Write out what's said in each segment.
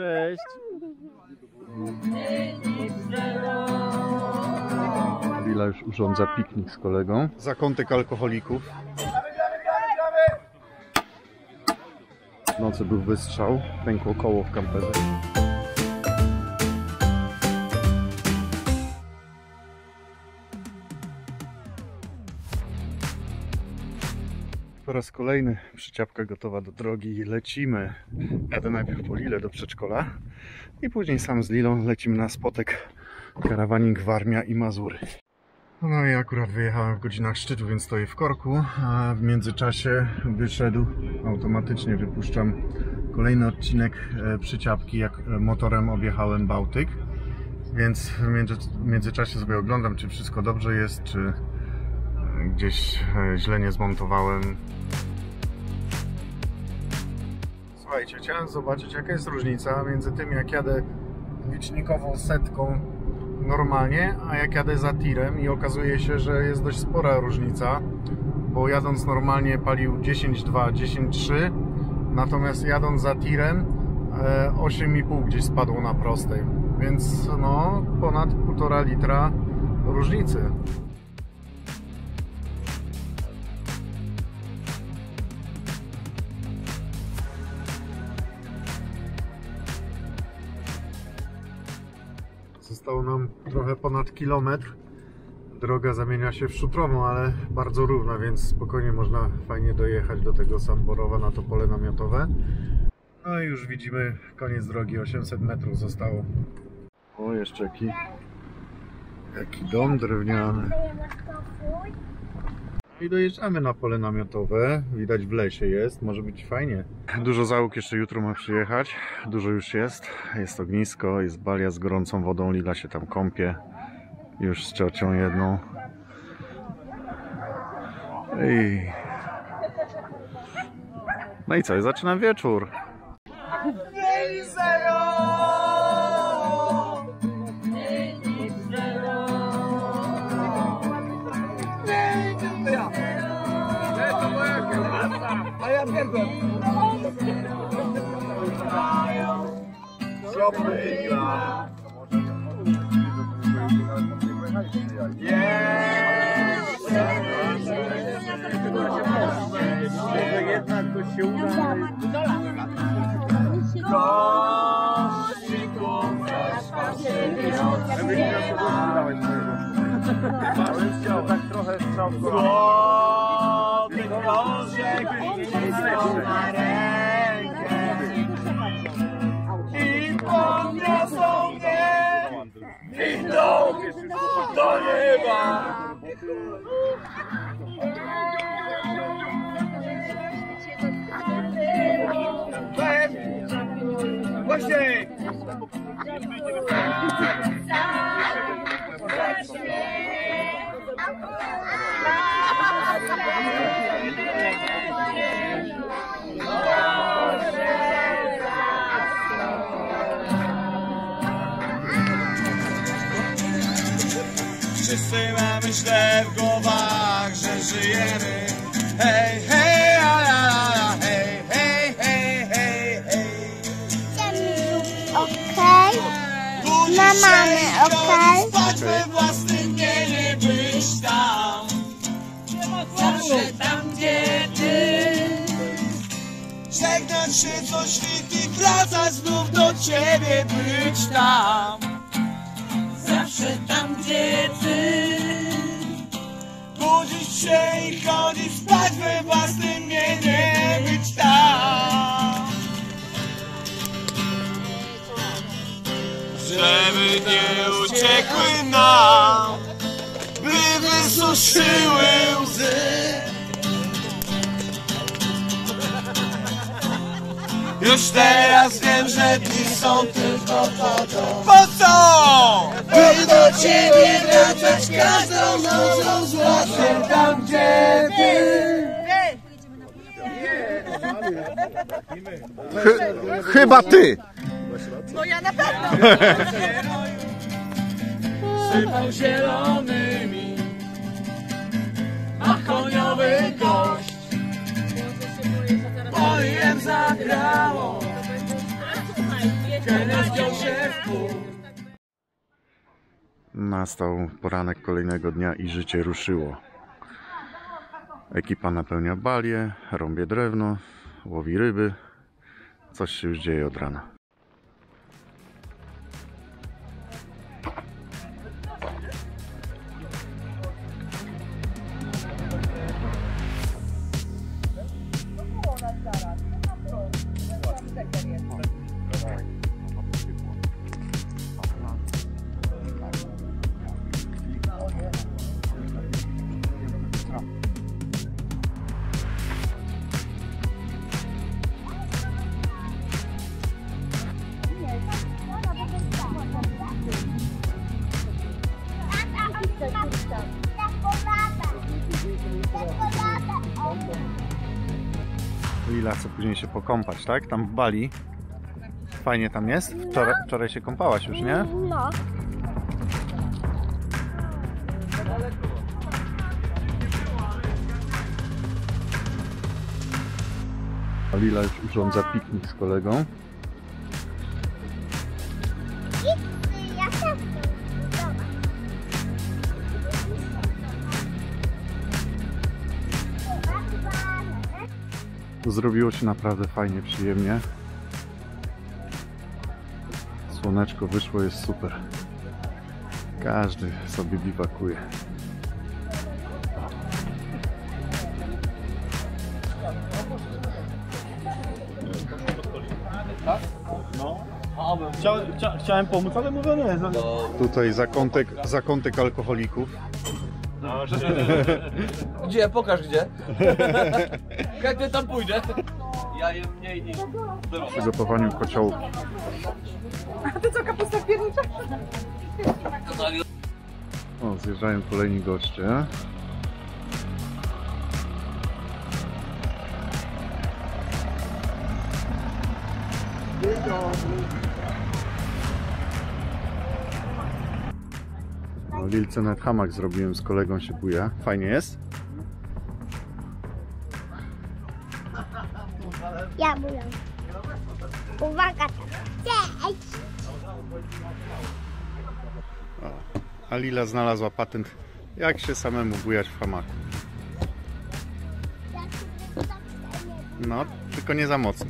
Cześć. Lila już urządza piknik z kolegą. Zakątek alkoholików. W nocy był wystrzał, pękło koło w kamperze. Po raz kolejny przyczepka gotowa do drogi. Lecimy. Jadę najpierw po Lilę do przedszkola i później sam z Lilą lecimy na spotek karawaning Warmia i Mazury. No i akurat wyjechałem w godzinach szczytu, więc stoję w korku, a w międzyczasie wyszedł, automatycznie wypuszczam kolejny odcinek przyczepki, jak motorem objechałem Bałtyk. Więc w międzyczasie sobie oglądam, czy wszystko dobrze jest, czy gdzieś źle nie zmontowałem. Słuchajcie, chciałem zobaczyć, jaka jest różnica między tym, jak jadę licznikową setką normalnie, a jak jadę za tirem, i okazuje się, że jest dość spora różnica, bo jadąc normalnie palił 10,2, 10,3, natomiast jadąc za tirem 8,5 gdzieś spadło na prostej, więc no ponad 1,5 litra różnicy. Zostało nam trochę ponad kilometr. Droga zamienia się w szutrową, ale bardzo równa, więc spokojnie można fajnie dojechać do tego Samborowa, na to pole namiotowe. No i już widzimy koniec drogi, 800 metrów zostało. O, jeszcze jaki dom drewniany. I dojeżdżamy na pole namiotowe, widać w lesie jest, może być fajnie. Dużo załóg jeszcze jutro ma przyjechać, dużo już jest ognisko, jest balia z gorącą wodą, Lila się tam kąpie, już z ciocią jedną. No i co, zaczynam wieczór. A ja pierdolę. Może jednak to się uda. Tak trochę strzał na rękę i podniosą mnie windą do nieba. Właśnie! Wszyscy mamy źle w głowach, że żyjemy. Hej, hej, a la la la, hej, hej, hej, hej, hej. Okej. Na mamy, okej. Spać we własnym mienie, być tam. Zawsze tam, gdzie ty. Żegnać się co świt i wracać znów do ciebie, być tam. Zawsze tam, gdzie ty. Budzić się i chodzić spać we własnym mienie, być tam. Żeby nie uciekły nam, by wysuszyły łzy. Już teraz wiem, że dni są tylko po to. Po co? By do ciebie wracać każdą nocą złotą. Tam gdzie ty. Chyba ty! No ja na pewno! Sypał zielonymi, a koniowy gość. Mojem zagrało. Kiedy zgiął się w pół. Nastał poranek kolejnego dnia i życie ruszyło. Ekipa napełnia balię, rąbie drewno, łowi ryby. Coś się już dzieje od rana. Lila chce później się pokąpać, tak? Tam w Bali. Fajnie tam jest? Wczoraj się kąpałaś już, nie? No. A Lila już urządza piknik z kolegą. Ja też chcę. Zrobiło się naprawdę fajnie, przyjemnie. Słoneczko wyszło, jest super. Każdy sobie biwakuje. Chciałem pomóc, ale mówię nie. Tutaj zakątek alkoholików. Gdzie? Pokaż gdzie. Jak ty tam pójdę? Ja jem mniej niż W przygotowaniu kociołki. A ty co, kapusta piernicza? O, zjeżdżają kolejni goście. No, Lilce nawet hamak zrobiłem, z kolegą się buja. Fajnie jest? Ja mówię. Uwaga tam. Cześć! A Lila znalazła patent, jak się samemu bujać w hamaku. No, tylko nie za mocno.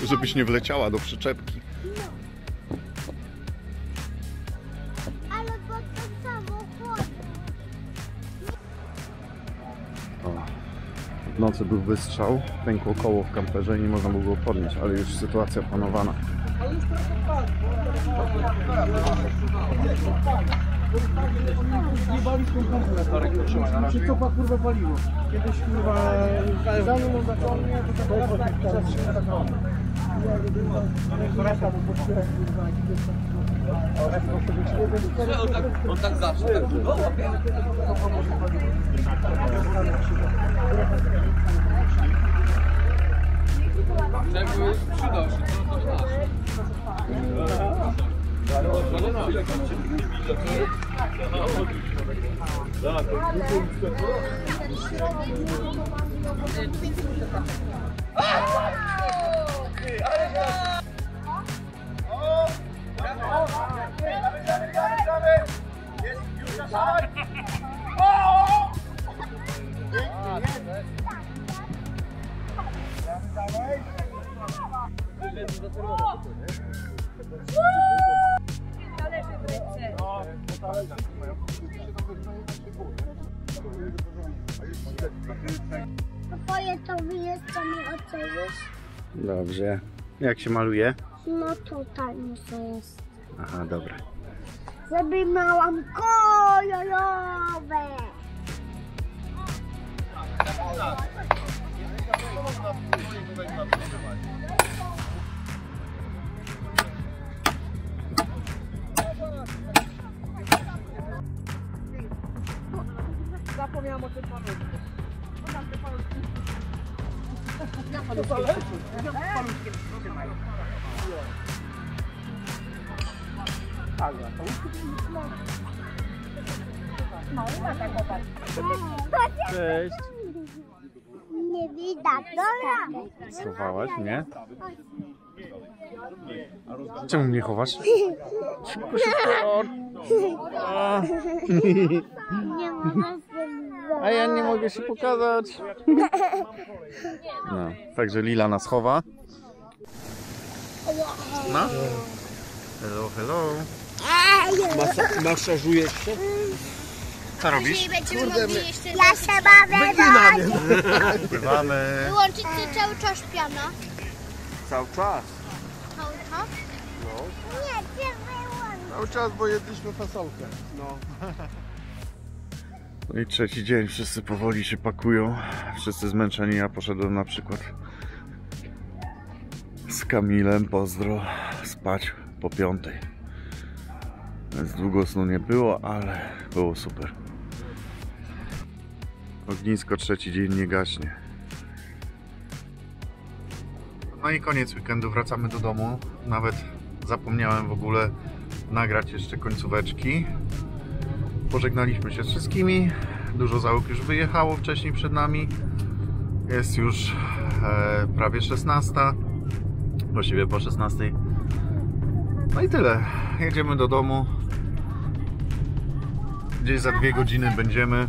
Żebyś nie wleciała do przyczepki. Ale bo to samochód. O. W nocy był wystrzał, pękło koło w kamperze i nie można było go podnieść, ale już sytuacja panowana. Się cofa kurwa paliwo. Kiedyś kurwa zanim on zaciągnie, to teraz tak zatrzyma tak robi. On tak zawsze tak długo łapie. Jakby przydał się, to Twoje to wyjeżdżamy ocenisz? Dobrze. Jak się maluje? No tutaj muszę jest. Aha, dobra. Zrobiłam kolorowe. Zapomniałam o tym malutku. Cześć. Nie widać. Dobra. Schowałaś mnie? Czemu mnie chowasz? Szybko, szybko. Nie mogę się A ja nie mogę się pokazać. No, także Lila nas chowa. No. Hello, hello. Masażujesz się? Co robisz? Będziemy mogli jeszcze... Ja się bawię. Pływamy. Wyłączyć się cały czas piana. Cały czas. Cały czas? Nie, nie wyłączyć. Cały czas, bo jedliśmy fasolkę. No. No i trzeci dzień, wszyscy powoli się pakują. Wszyscy zmęczeni, ja poszedłem na przykład z Kamilem, pozdro, spać po 5. Więc długo snu nie było, ale było super. Ognisko trzeci dzień nie gaśnie. No i koniec weekendu, wracamy do domu. Nawet zapomniałem w ogóle nagrać jeszcze końcóweczki. Pożegnaliśmy się z wszystkimi. Dużo załóg już wyjechało wcześniej przed nami. Jest już prawie 16. Właściwie po 16. No i tyle. Jedziemy do domu. Gdzieś za 2 godziny będziemy.